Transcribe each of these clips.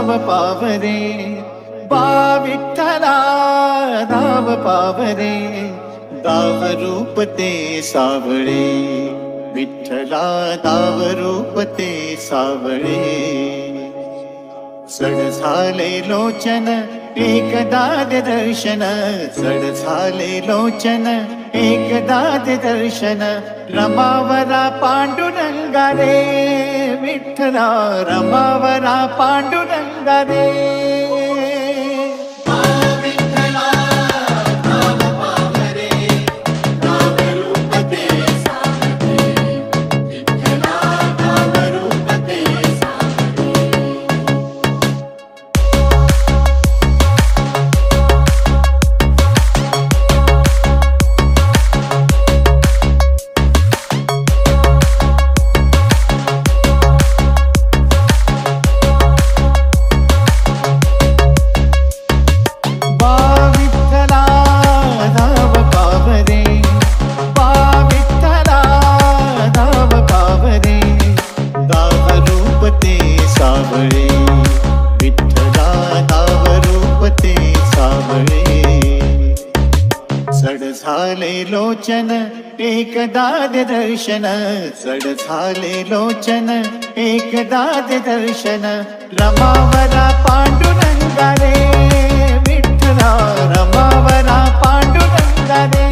धाव पावरे बा विठ्ठला धाव पावरे दाव रूप ते सावळे विठ्ठला दाव रूप ते सावळे सड झाले लोचन एकदा दर्शन सड झाले लोचन एकदा दर्शन रमावरा पांडुरंगा रे विठ्ठला रमावरा पांडुरंगा रे लोचन एकदा दर्शन सड झाले लोचन एकदा दर्शन रमावरा पांडुरंगा रे विठ्ठला रमावरा पांडुरंगा रे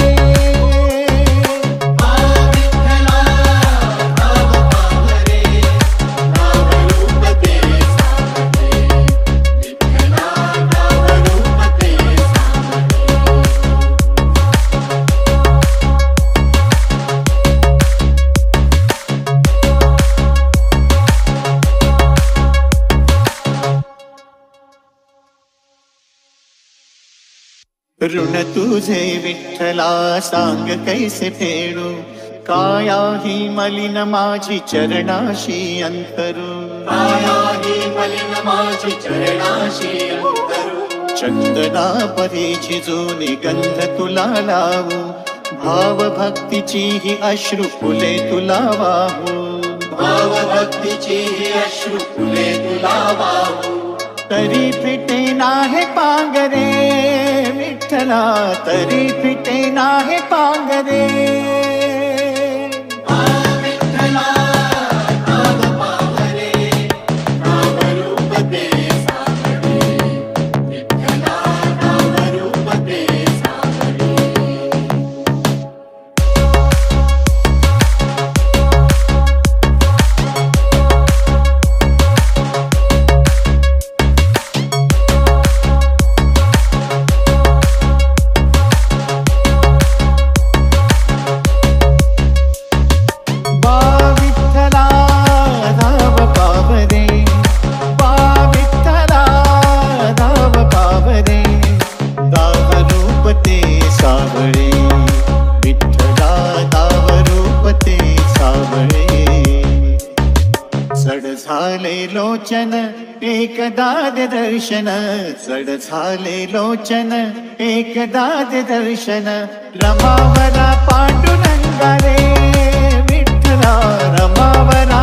ऋण तुझे विठ्ठला सांग कैसे फेडू काया ही मलिन माझी चरणाशी अंतरू काया ही मलिन माझी चरणाशी अंतरू चंदना परी झिजून गंध तुला लावू भाव भक्तीची ही अश्रू फुले तुला वाहू भाव भक्तीची ही अश्रू फुले तुला वाहू तरी फिटे नाहे पांगरे विठ्ठला तरी फिटे नाहे पांगरे लोचन एकदा दर्शन सड झाले लोचन एकदा दर्शन रमावरा पांडुरंगा रे विठ्ठला रमावरा